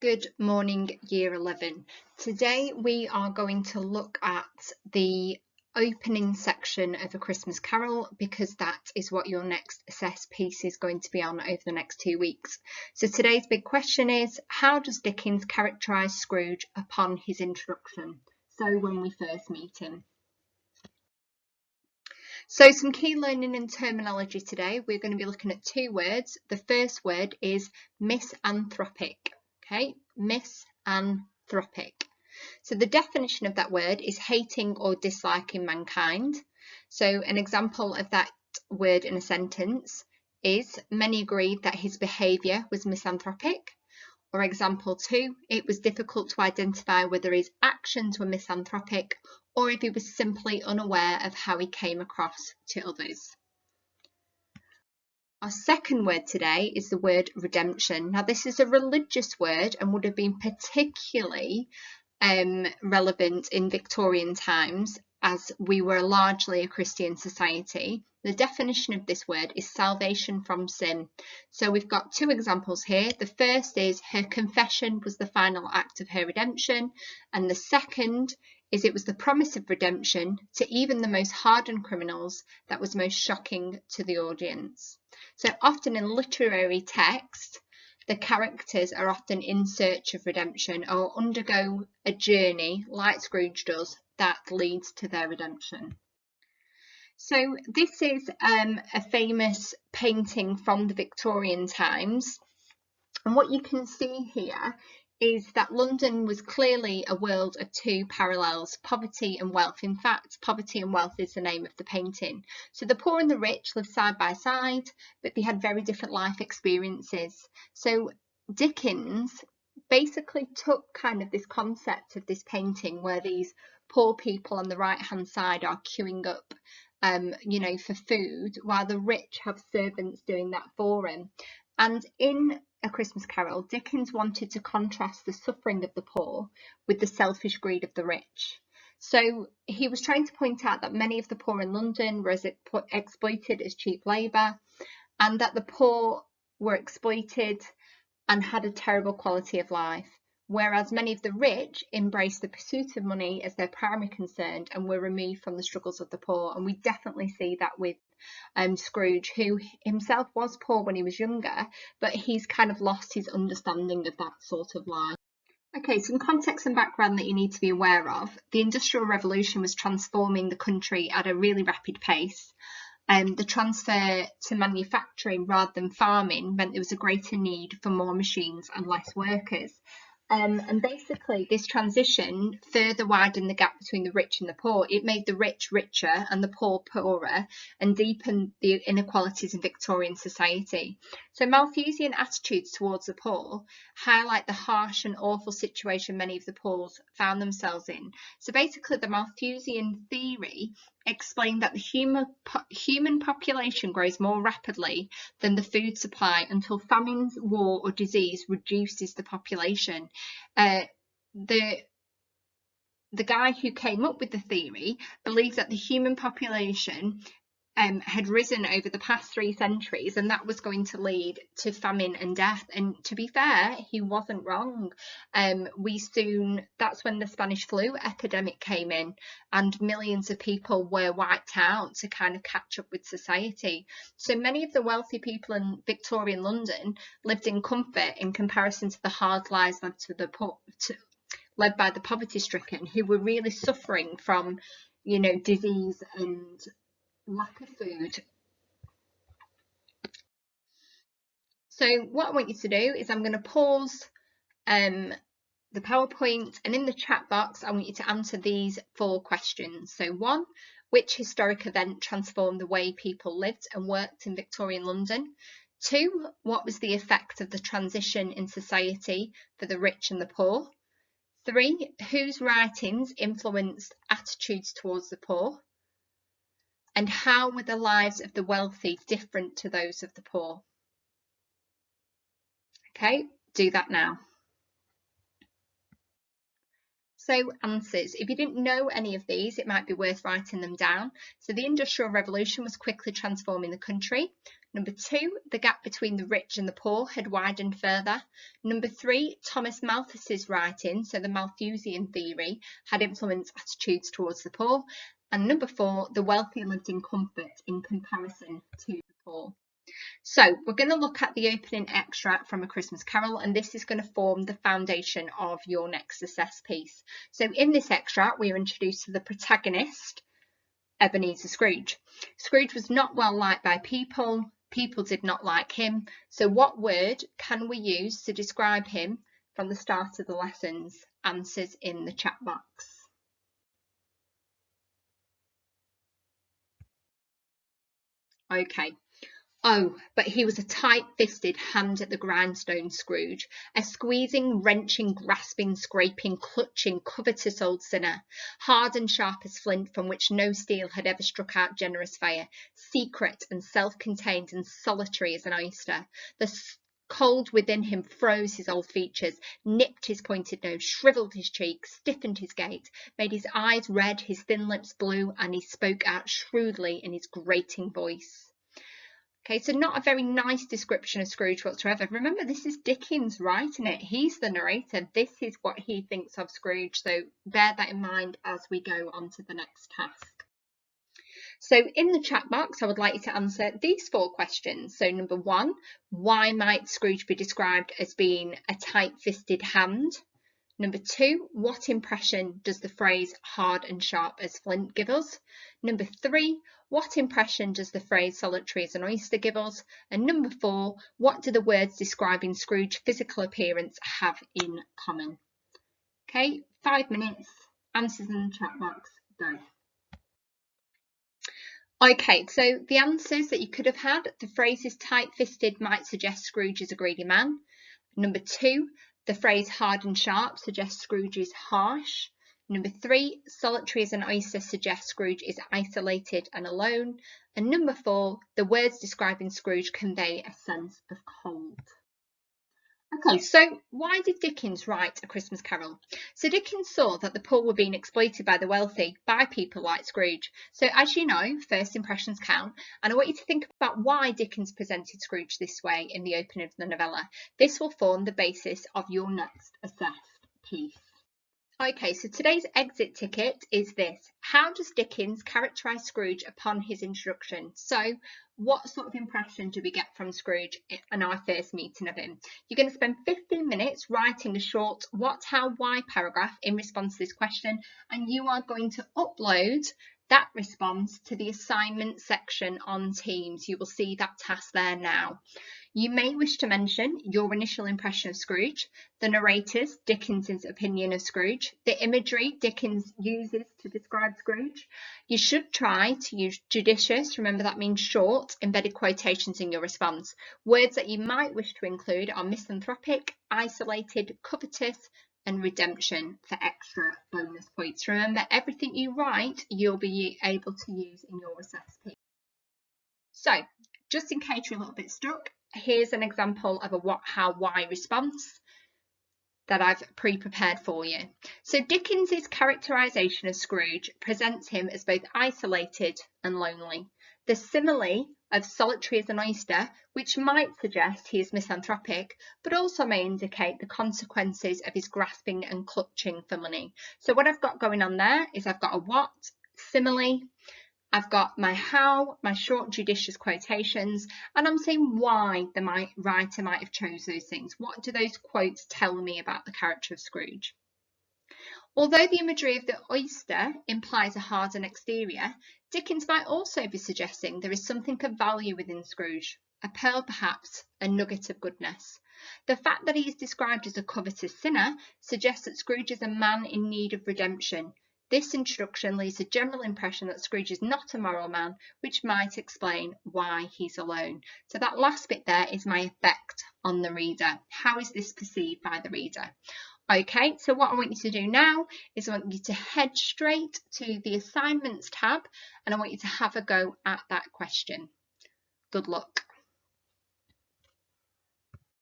Good morning, Year 11. Today we are going to look at the opening section of A Christmas Carol because that is what your next assessed piece is going to be on over the next 2 weeks. So today's big question is, how does Dickens characterize Scrooge upon his introduction? So when we first meet him. So some key learning and terminology today. We're going to be looking at 2 words. The first word is misanthropic. Okay, misanthropic. So the definition of that word is hating or disliking mankind. So an example of that word in a sentence is, many agreed that his behaviour was misanthropic. Or example 2, it was difficult to identify whether his actions were misanthropic or if he was simply unaware of how he came across to others. Our second word today is the word redemption. Now this is a religious word and would have been particularly relevant in Victorian times as we were largely a Christian society. The definition of this word is salvation from sin. So we've got 2 examples here. The first is her confession was the final act of her redemption, and the second is it was the promise of redemption to even the most hardened criminals that was most shocking to the audience. So often in literary text, the characters are often in search of redemption or undergo a journey, like Scrooge does, that leads to their redemption. So this is a famous painting from the Victorian times. And what you can see here is that London was clearly a world of 2 parallels, poverty and wealth. In fact, poverty and wealth is the name of the painting. So the poor and the rich lived side by side, but they had very different life experiences. So Dickens basically took kind of this concept of this painting where these poor people on the right hand side are queuing up for food, while the rich have servants doing that for them. And in A Christmas Carol, Dickens wanted to contrast the suffering of the poor with the selfish greed of the rich. So he was trying to point out that many of the poor in London were exploited as cheap labour, and that the poor were exploited and had a terrible quality of life, whereas many of the rich embraced the pursuit of money as their primary concern and were removed from the struggles of the poor. And we definitely see that with Scrooge, who himself was poor when he was younger, but he's kind of lost his understanding of that sort of life. Okay, some context and background that you need to be aware of. The Industrial Revolution was transforming the country at a really rapid pace. The transfer to manufacturing rather than farming meant there was a greater need for more machines and less workers. And basically this transition further widened the gap between the rich and the poor. It made the rich richer and the poor poorer and deepened the inequalities in Victorian society. So Malthusian attitudes towards the poor highlight the harsh and awful situation many of the poor found themselves in. So basically the Malthusian theory explained that the human population grows more rapidly than the food supply until famines, war or disease reduces the population. The guy who came up with the theory believes that the human population had risen over the past 3 centuries, and that was going to lead to famine and death. And to be fair, he wasn't wrong. That's when the Spanish flu epidemic came in, and millions of people were wiped out to kind of catch up with society. So many of the wealthy people in Victorian London lived in comfort in comparison to the hard lives led by the poverty-stricken, who were really suffering from, disease and lack of food. So what I want you to do is I'm going to pause the PowerPoint, and in the chat box I want you to answer these 4 questions. So 1, which historic event transformed the way people lived and worked in Victorian London? 2, what was the effect of the transition in society for the rich and the poor? 3, whose writings influenced attitudes towards the poor? And how were the lives of the wealthy different to those of the poor? Okay, do that now. So answers. If you didn't know any of these, it might be worth writing them down. So the Industrial Revolution was quickly transforming the country. Number 2, the gap between the rich and the poor had widened further. Number 3, Thomas Malthus's writing, so the Malthusian theory, had influenced attitudes towards the poor. And number 4, the wealthy lived in comfort in comparison to the poor. So we're going to look at the opening extract from A Christmas Carol, and this is going to form the foundation of your next assessed piece. So in this extract, we are introduced to the protagonist, Ebenezer Scrooge. Scrooge was not well liked by people. People did not like him. So what word can we use to describe him from the start of the lessons? Answers in the chat box. Okay. Oh, but he was a tight-fisted, hand at the grindstone Scrooge, a squeezing, wrenching, grasping, scraping, clutching, covetous old sinner, hard and sharp as flint, from which no steel had ever struck out generous fire, secret and self-contained and solitary as an oyster. The cold within him froze his old features, nipped his pointed nose, shriveled his cheeks, stiffened his gait, made his eyes red, his thin lips blue, and he spoke out shrewdly in his grating voice. Okay, so not a very nice description of Scrooge whatsoever. Remember, this is Dickens writing it. He's the narrator. This is what he thinks of Scrooge. So bear that in mind as we go on to the next task. So in the chat box, I would like you to answer these 4 questions. So number 1, why might Scrooge be described as being a tight-fisted hand? Number 2, what impression does the phrase hard and sharp as flint give us? Number 3, what impression does the phrase solitary as an oyster give us? And number 4, what do the words describing Scrooge's physical appearance have in common? Okay, 5 minutes, answers in the chat box, go. Okay, so the answers that you could have had, the phrases tight-fisted might suggest Scrooge is a greedy man. Number 2, the phrase hard and sharp suggests Scrooge is harsh. Number 3, solitary as an oyster suggests Scrooge is isolated and alone. And number 4, the words describing Scrooge convey a sense of cold. Okay, so why did Dickens write A Christmas Carol? So Dickens saw that the poor were being exploited by the wealthy, by people like Scrooge. So as you know, first impressions count, and I want you to think about why Dickens presented Scrooge this way in the opening of the novella. This will form the basis of your next assessed piece. Okay, so today's exit ticket is this. How does Dickens characterise Scrooge upon his introduction? So what sort of impression do we get from Scrooge in our first meeting of him? You're going to spend 15 minutes writing a short what, how, why paragraph in response to this question, and you are going to upload that response to the assignment section on Teams. You will see that task there now. You may wish to mention your initial impression of Scrooge, the narrator's, Dickens's opinion of Scrooge, the imagery Dickens uses to describe Scrooge. You should try to use judicious, remember that means short, embedded quotations in your response. Words that you might wish to include are misanthropic, isolated, covetous, and redemption for extra bonus points. Remember, everything you write, you'll be able to use in your assessed piece. So, just in case you're a little bit stuck, here's an example of a what, how, why response that I've pre-prepared for you. So Dickens's characterisation of Scrooge presents him as both isolated and lonely. The simile of solitary as an oyster, which might suggest he is misanthropic, but also may indicate the consequences of his grasping and clutching for money. So what I've got going on there is I've got a what, simile, I've got my how, my short judicious quotations, and I'm saying why the writer might have chose those things. What do those quotes tell me about the character of Scrooge? Although the imagery of the oyster implies a hardened exterior, Dickens might also be suggesting there is something of value within Scrooge, a pearl perhaps, a nugget of goodness. The fact that he is described as a covetous sinner suggests that Scrooge is a man in need of redemption. This introduction leaves a general impression that Scrooge is not a moral man, which might explain why he's alone. So that last bit there is my effect on the reader. How is this perceived by the reader? Okay, so what I want you to do now is I want you to head straight to the assignments tab, and I want you to have a go at that question. Good luck.